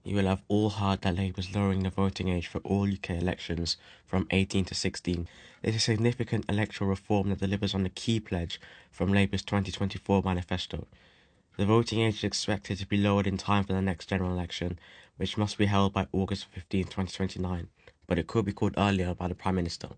You will have all heard that Labour is lowering the voting age for all UK elections from 18 to 16. This is a significant electoral reform that delivers on the key pledge from Labour's 2024 manifesto. The voting age is expected to be lowered in time for the next general election, which must be held by August 15, 2029, but it could be called earlier by the Prime Minister.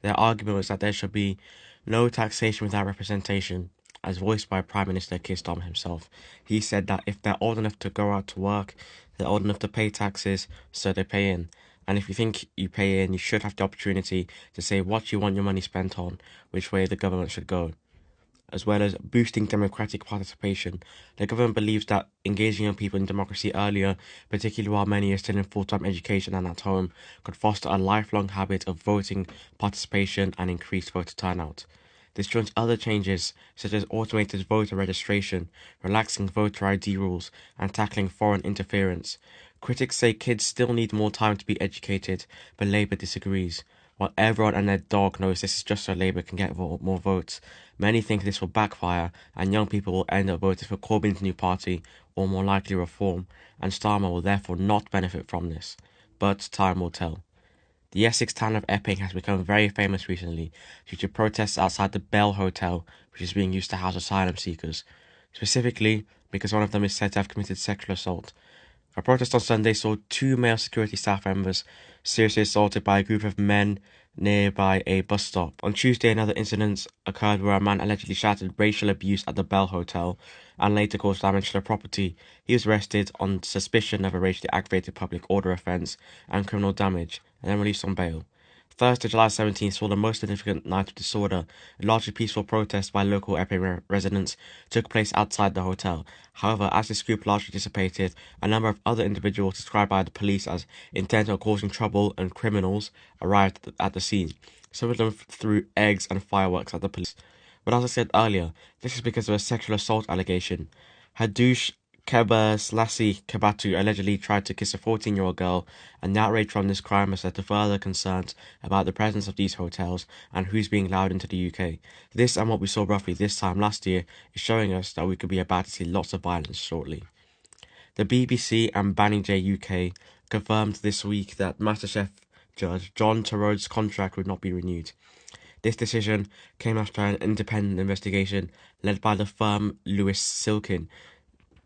Their argument was that there should be no taxation without representation, as voiced by Prime Minister Keir Starmer himself. He said that if they're old enough to go out to work, they're old enough to pay taxes, so they pay in. And if you think you pay in, you should have the opportunity to say what you want your money spent on, which way the government should go. As well as boosting democratic participation, the government believes that engaging young people in democracy earlier, particularly while many are still in full-time education and at home, could foster a lifelong habit of voting participation and increased voter turnout. This joins other changes, such as automated voter registration, relaxing voter ID rules, and tackling foreign interference. Critics say kids still need more time to be educated, but Labour disagrees. While everyone and their dog knows this is just so Labour can get more votes, many think this will backfire and young people will end up voting for Corbyn's new party or more likely Reform, and Starmer will therefore not benefit from this. But time will tell. The Essex town of Epping has become very famous recently due to protests outside the Bell Hotel, which is being used to house asylum seekers, specifically because one of them is said to have committed sexual assault. A protest on Sunday saw 2 male security staff members seriously assaulted by a group of men nearby a bus stop. On Tuesday, another incident occurred where a man allegedly shouted racial abuse at the Bell Hotel and later caused damage to the property. He was arrested on suspicion of a racially aggravated public order offence and criminal damage, and then released on bail. Thursday, July 17th, saw the most significant night of disorder. A largely peaceful protest by local Epping residents took place outside the hotel. However, as this group largely dissipated, a number of other individuals described by the police as intent on causing trouble and criminals arrived at the scene. Some of them threw eggs and fireworks at the police. But as I said earlier, this is because of a sexual assault allegation. Hadush Kebaselassie Kebatu allegedly tried to kiss a 14-year-old girl, and the outrage from this crime has led to further concerns about the presence of these hotels and who's being allowed into the UK. This, and what we saw roughly this time last year, is showing us that we could be about to see lots of violence shortly. The BBC and Banning J UK confirmed this week that Masterchef judge John Torode's contract would not be renewed. This decision came after an independent investigation led by the firm Lewis Silkin.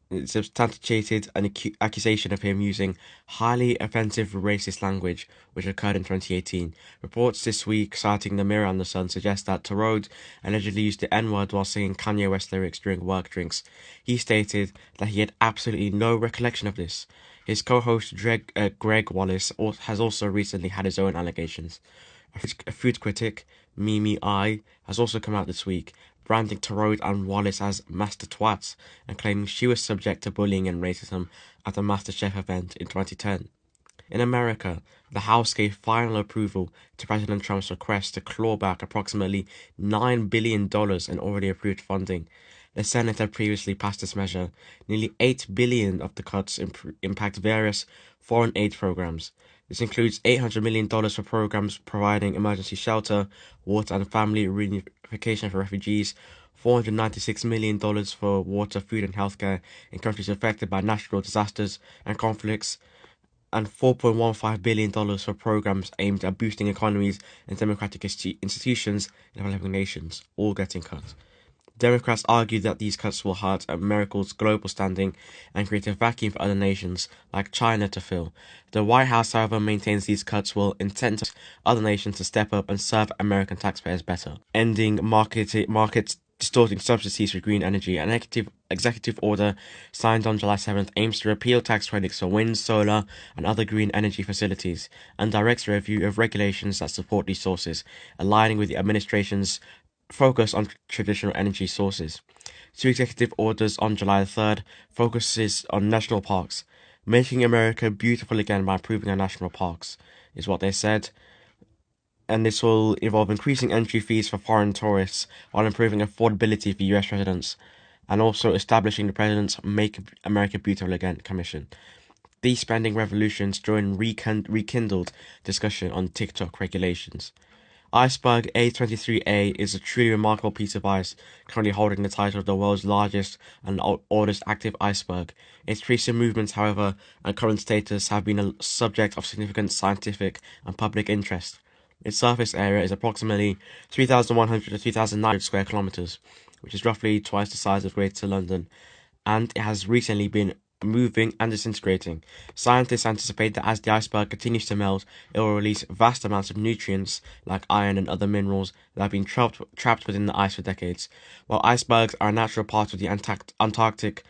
It substantiated an accusation of him using highly offensive racist language, which occurred in 2018. Reports this week, citing the Mirror and the Sun, suggest that Torode allegedly used the N-word while singing Kanye West lyrics during work drinks. He stated that he had absolutely no recollection of this. His co-host Greg Wallace has also recently had his own allegations. A food critic, Mimi I, has also come out this week, branding Torode and Wallace as master twats and claiming she was subject to bullying and racism at a Masterchef event in 2010. In America, the House gave final approval to President Trump's request to claw back approximately $9 billion in already approved funding. The Senate had previously passed this measure. Nearly $8 billion of the cuts impact various foreign aid programs. This includes $800 million for programs providing emergency shelter, water and family reunification for refugees, $496 million for water, food and healthcare in countries affected by natural disasters and conflicts, and $4.15 billion for programs aimed at boosting economies and democratic institutions in developing nations, all getting cut. Democrats argue that these cuts will hurt America's global standing and create a vacuum for other nations, like China, to fill. The White House, however, maintains these cuts will incentivize other nations to step up and serve American taxpayers better, ending markets distorting subsidies for green energy. An executive order signed on July 7th aims to repeal tax credits for wind, solar, and other green energy facilities, and directs a review of regulations that support these sources, aligning with the administration's focus on traditional energy sources. 2 executive orders on July 3rd focuses on national parks. Making America beautiful again by improving our national parks, is what they said. And this will involve increasing entry fees for foreign tourists while improving affordability for US residents, and also establishing the President's Make America Beautiful Again Commission. These spending revolutions join rekindled discussion on TikTok regulations. Iceberg A23A is a truly remarkable piece of ice, currently holding the title of the world's largest and oldest active iceberg. Its recent movements, however, and current status have been a subject of significant scientific and public interest. Its surface area is approximately 3,100 to 3,900 square kilometers, which is roughly twice the size of Greater London, and it has recently been moving and disintegrating. Scientists anticipate that as the iceberg continues to melt, it will release vast amounts of nutrients like iron and other minerals that have been trapped within the ice for decades. While icebergs are a natural part of the Antarctic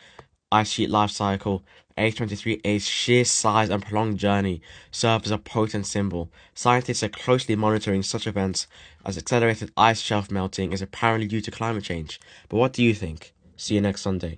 ice sheet life cycle, A23A's sheer size and prolonged journey serve as a potent symbol. Scientists are closely monitoring such events as accelerated ice shelf melting is apparently due to climate change. But what do you think? See you next Sunday.